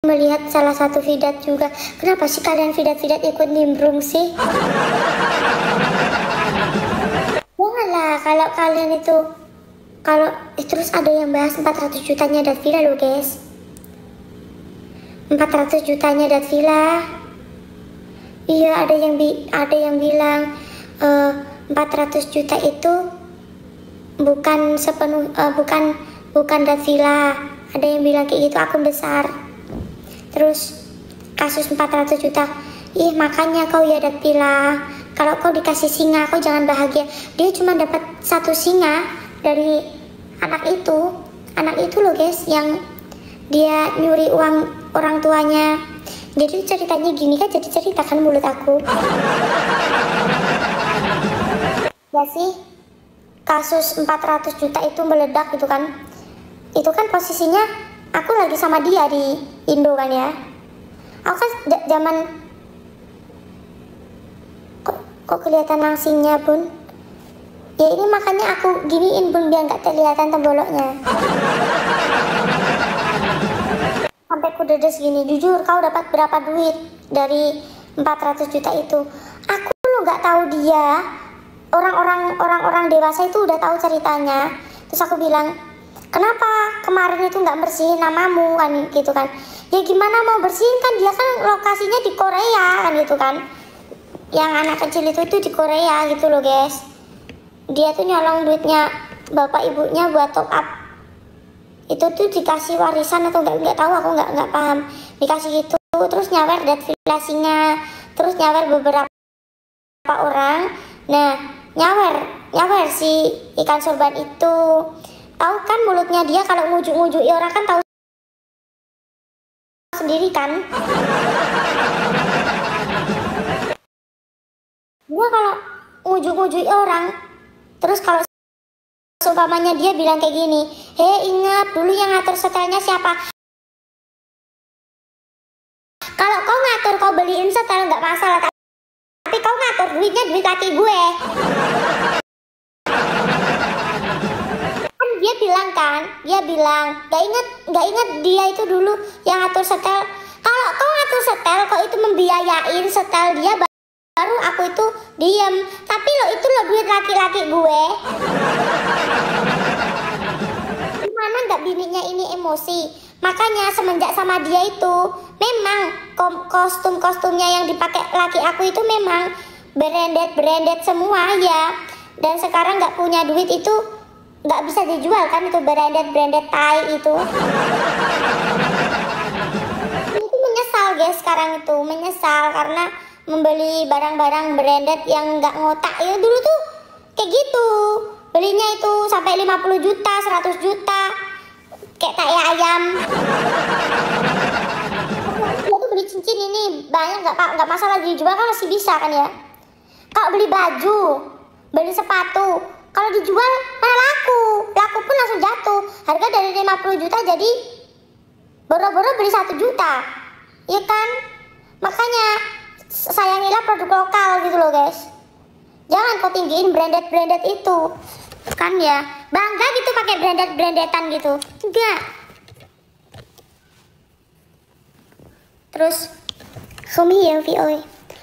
melihat salah satu Vidat juga. Kenapa sih kalian Vidat ikut nimbrung sih? Janganlah kalau kalian itu, kalau terus ada yang bahas 400 jutanya Datvila loh guys. 400 jutanya Datvila. Iya, ada yang bilang 400 juta itu bukan sepenuh bukan Datvila. Ada yang bilang kayak gitu, akun besar. Terus kasus 400 juta. Ih, makanya kau ya Datvila, kalau kau dikasih singa kau jangan bahagia. Dia cuma dapat 1 singa dari anak itu loh guys, yang dia nyuri uang orang tuanya. Jadi ceritanya gini kan, jadi ceritakan mulut aku. Ya sih, kasus 400 juta itu meledak gitu kan. Itu kan posisinya aku lagi sama dia di Indo kan ya. Aku kan zaman kok kelihatan langsingnya bun. Ya ini makanya aku giniin bun, biar nggak kelihatan temboloknya. Sampai ku dedes gini, jujur kau dapat berapa duit dari 400 juta itu? Aku lu nggak tahu dia. Orang-orang dewasa itu udah tahu ceritanya. Terus aku bilang, kenapa kemarin itu nggak bersihin namamu kan gitu kan? Ya gimana mau bersihin, kan dia kan lokasinya di Korea kan gitu kan? Yang anak kecil itu di Korea gitu loh guys. Dia tuh nyolong duitnya bapak ibunya buat top up. Itu tuh dikasih warisan atau nggak tahu, aku nggak paham. Dikasih gitu, terus nyawer Datvila singa, terus nyawer beberapa orang. Nah, nyawer si ikan sorban itu. Tahu kan mulutnya dia kalau ngujuk-ngujuki orang kan tahu sendiri kan. Dia kalau ngujuk-ngujuki orang, terus kalau seumpamanya dia bilang kayak gini, hei ingat dulu yang ngatur setelnya siapa? Kalau kau ngatur, kau beliin setel nggak masalah, tapi kau ngatur duitnya duit laki gue. Kan dia bilang nggak inget dia itu dulu yang ngatur setel. Kalau kau ngatur setel, kau itu membiayain setel dia, baru aku itu diem. Tapi itu duit laki-laki gue. Gimana nggak bininya ini emosi? Makanya semenjak sama dia itu, memang kostum-kostumnya yang dipakai laki aku itu memang branded semua ya. Dan sekarang nggak punya duit itu nggak bisa dijual kan, itu branded tai itu. Itu menyesal guys, sekarang itu menyesal karena membeli barang-barang branded yang nggak ngotak ya. Dulu tuh kayak gitu, belinya itu sampai 50 juta, 100 juta, kayak tai ayam. Dia tuh beli cincin ini banyak, nggak masalah dijual kan, masih bisa kan ya. Kalau beli baju, beli sepatu, kalau dijual mana laku pun langsung jatuh. Harga dari 50 juta jadi boro-boro beli 1 juta, ya kan? Makanya sayangilah produk lokal gitu loh guys. Jangan kau tinggiin branded itu kan ya, bangga gitu pakai brandetan gitu, enggak. Terus không hiểu vì ơi,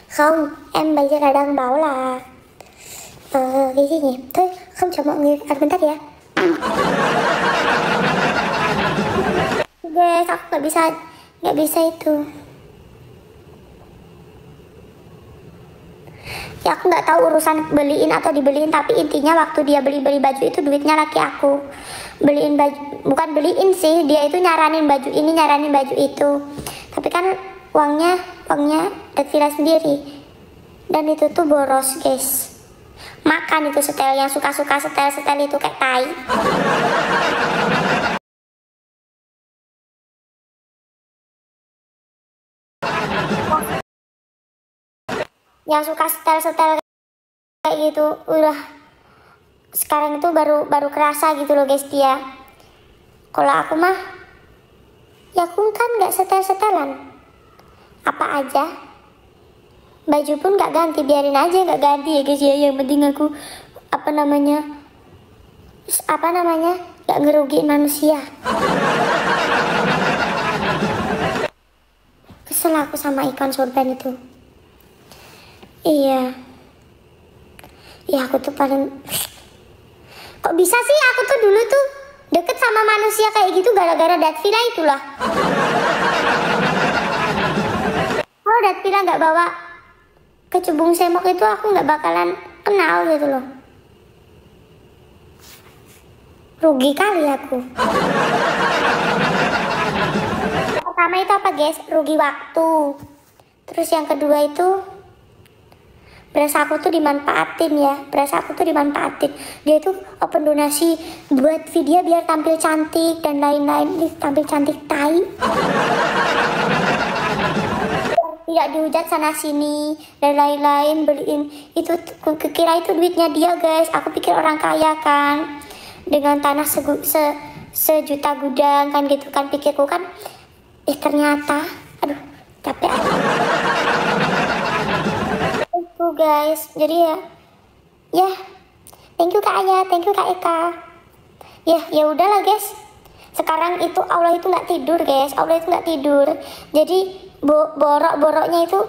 không em bây giờ là đang báo là cái gì nhỉ, thôi không cho mọi người bentar ya. Guys, aku nggak bisa itu. Ya aku nggak tahu urusan beliin atau dibeliin, tapi intinya waktu dia beli baju itu duitnya laki aku. Beliin baju, bukan beliin sih, dia itu nyaranin baju ini, nyaranin baju itu. Tapi kan uangnya Datvila sendiri. Dan itu tuh boros guys. Makan itu setel, yang suka-suka setel itu kayak tai. Yang suka setel kayak gitu, udah sekarang itu baru kerasa gitu loh guys dia. Kalau aku mah, ya aku kan nggak setelan, apa aja, baju pun nggak ganti, biarin aja nggak ganti ya guys ya. Yang penting aku apa namanya nggak ngerugiin manusia. Kesel aku sama ikon sorban itu. Iya. Ya aku tuh paling... Kok bisa sih aku tuh dulu tuh deket sama manusia kayak gitu gara-gara Datvila itulah. Kalau Datvila nggak bawa kecubung semok itu aku nggak bakalan kenal gitu loh. Rugi kali aku. Pertama itu apa guys? Rugi waktu. Terus yang kedua itu berasa aku tuh dimanfaatin ya. Berasa aku tuh dimanfaatin. Dia tuh open donasi buat video biar tampil cantik dan lain-lain. Tampil cantik tai. Tidak dihujat sana sini dan lain-lain, beliin itu. Kira itu duitnya dia guys. Aku pikir orang kaya kan, dengan tanah sejuta gudang kan gitu kan, pikirku kan. Ternyata aduh capek itu guys. Jadi ya thank you Kak Aya, thank you Kak Eka. Ya udahlah guys. Sekarang itu Allah itu nggak tidur guys. Allah itu nggak tidur. Jadi borok-boroknya itu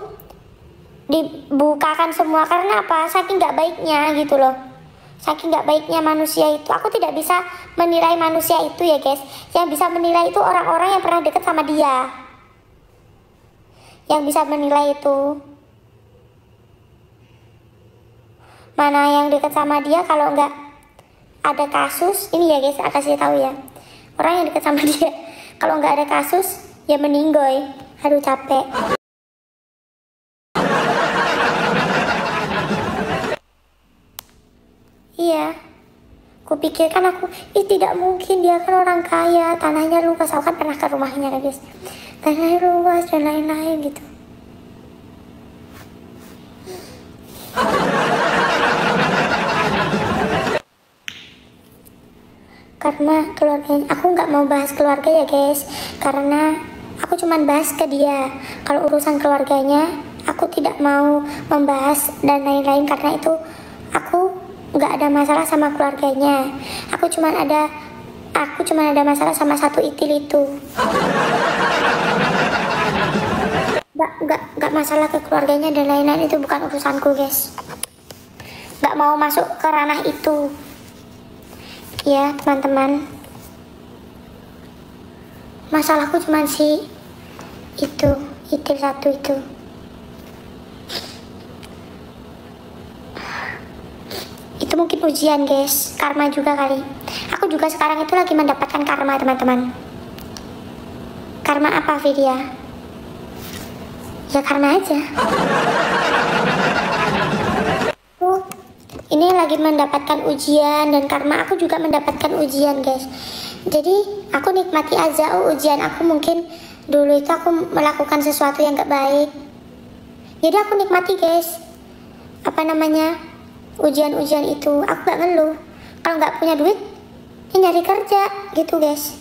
dibukakan semua. Karena apa? Saking nggak baiknya gitu loh. Saking nggak baiknya manusia itu. Aku tidak bisa menilai manusia itu ya guys. Yang bisa menilai itu orang-orang yang pernah dekat sama dia. Yang bisa menilai itu mana yang dekat sama dia. Kalau nggak ada kasus, ini ya guys, aku kasih tahu ya. Orang yang dekat sama dia, kalau nggak ada kasus, ya meninggoy. Aduh capek. Iya, kupikirkan aku, tidak mungkin, dia kan orang kaya, tanahnya luas. Aku kan pernah ke rumahnya guys, tanahnya luas dan lain-lain gitu. Karena keluarganya, aku nggak mau bahas keluarga ya guys, karena aku cuman bahas ke dia. Kalau urusan keluarganya, aku tidak mau membahas dan lain-lain, karena itu aku nggak ada masalah sama keluarganya. Aku cuman ada masalah sama satu itil itu. Nggak masalah ke keluarganya dan lain-lain, itu bukan urusanku guys. Nggak mau masuk ke ranah itu. Ya teman-teman, masalahku cuma si itu itil satu itu. Itu mungkin ujian guys, karma juga kali. Aku juga sekarang itu lagi mendapatkan karma teman-teman. Karma apa Vidya? Ya karma aja. Ini lagi mendapatkan ujian dan karma, aku juga mendapatkan ujian guys. Jadi aku nikmati aja ujian aku. Mungkin dulu itu aku melakukan sesuatu yang gak baik, jadi aku nikmati guys. Apa namanya, ujian-ujian itu. Aku gak ngeluh. Kalau gak punya duit, ya nyari kerja gitu guys.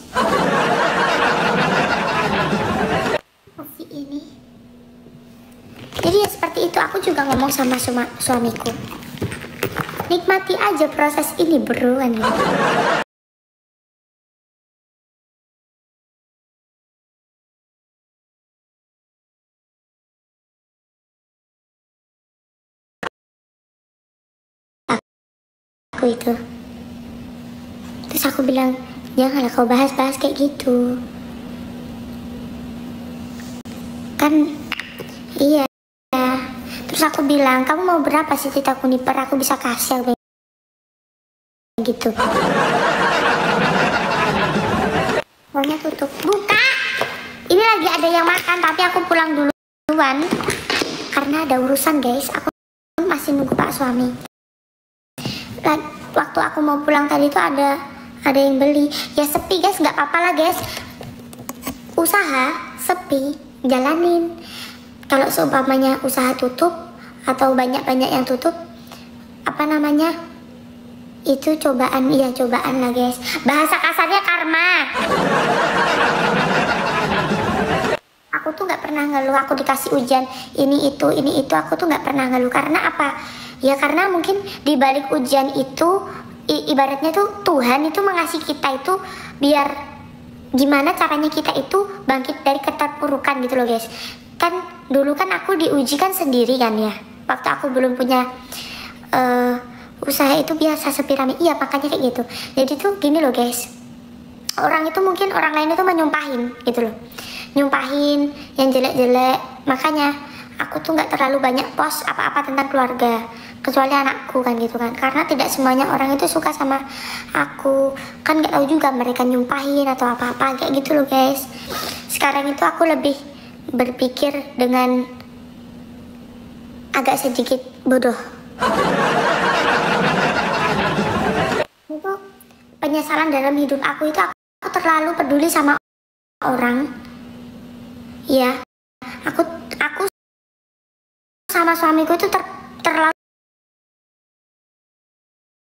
Masih ini. Jadi ya seperti itu. Aku juga ngomong sama suamiku, nikmati aja proses ini bro. Aku itu. Terus aku bilang, janganlah kau bahas-bahas kayak gitu. Kan iya. Terus aku bilang, kamu mau berapa sih Tita Kuniper? Aku bisa kasih gitu. Maunya tutup. Buka! Ini lagi ada yang makan, tapi aku pulang duluan karena ada urusan guys. Aku masih nunggu Pak suami. Waktu aku mau pulang tadi tuh ada yang beli. Ya sepi guys, nggak apa-apa lah guys. Usaha sepi, jalanin. Kalau seumpamanya usaha tutup atau banyak-banyak yang tutup, apa namanya, itu cobaan. Iya cobaan lah guys. Bahasa kasarnya karma. Aku tuh nggak pernah ngeluh. Aku dikasih ujian ini itu aku tuh nggak pernah ngeluh. Karena apa? Ya karena mungkin di balik ujian itu ibaratnya tuh Tuhan itu mengasih kita itu biar gimana caranya kita itu bangkit dari keterpurukan gitu loh guys. kan dulu kan aku diuji kan sendiri kan ya, waktu aku belum punya usaha itu biasa sepirami. Iya, makanya kayak gitu. Jadi tuh gini loh guys, orang itu mungkin orang lain itu menyumpahin gitu loh, nyumpahin yang jelek-jelek. Makanya aku tuh nggak terlalu banyak post apa-apa tentang keluarga, kecuali anakku kan gitu kan, karena tidak semuanya orang itu suka sama aku kan, nggak tahu juga mereka nyumpahin atau apa-apa kayak gitu loh guys. Sekarang itu aku lebih berpikir dengan agak sedikit bodoh. Itu penyesalan dalam hidup aku itu, aku terlalu peduli sama orang. Ya, aku sama suamiku itu terlalu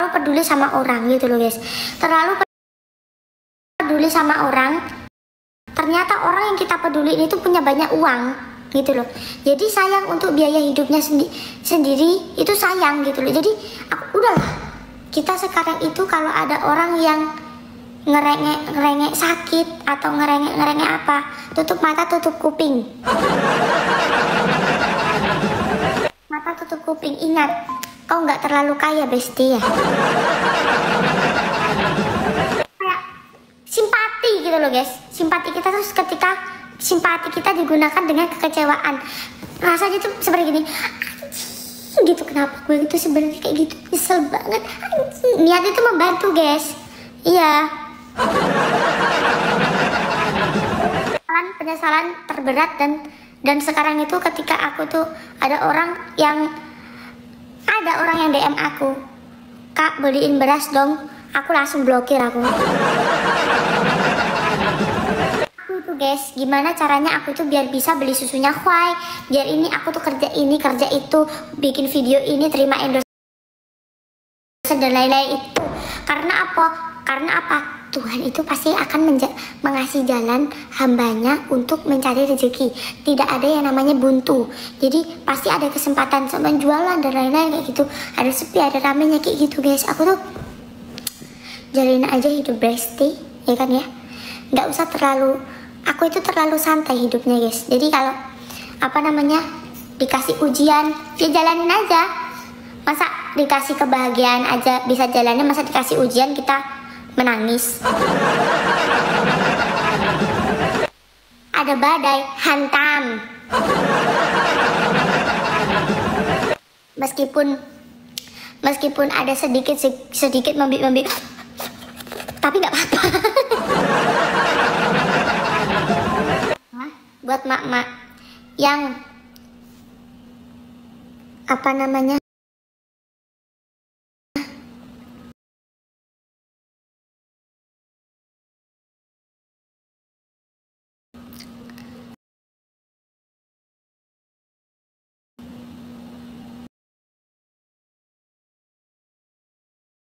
peduli sama orang gitu loh guys. Terlalu peduli sama orang. Ternyata orang yang kita peduli itu punya banyak uang gitu loh. Jadi sayang untuk biaya hidupnya sendiri itu sayang gitu loh. Jadi udahlah, kita sekarang itu kalau ada orang yang ngerengek sakit atau ngerengek apa, tutup mata tutup kuping. Mata tutup kuping. Ingat, kau nggak terlalu kaya besti ya. Kayak simpati gitu loh guys. Simpati kita terus ketika simpati kita digunakan dengan kekecewaan, rasanya tuh seperti gini, gitu. Kenapa gue itu sebenarnya kayak gitu, nyesel banget. Niat itu membantu guys. Iya. Penyesalan terberat dan sekarang itu ketika aku tuh ada orang yang DM aku, "Kak, beliin beras dong," aku langsung blokir aku itu guys. Gimana caranya aku tuh biar bisa beli susunya Huai, biar ini aku tuh kerja ini kerja itu, bikin video ini, terima endorse dan lain-lain itu. Karena apa? Tuhan itu pasti akan mengasih jalan hambanya untuk mencari rezeki. Tidak ada yang namanya buntu. Jadi pasti ada kesempatan sama jualan dan lain-lain kayak gitu. Ada sepi, ada ramenya kayak gitu guys. Aku tuh jalin aja hidup besti, ya kan ya. Nggak usah terlalu, aku itu terlalu santai hidupnya guys. Jadi kalau dikasih ujian, ya jalanin aja. Masa dikasih kebahagiaan aja bisa jalannya, masa dikasih ujian kita menangis? Ada badai, hantam. Meskipun ada sedikit membik, tapi nggak apa-apa. Buat mak-mak yang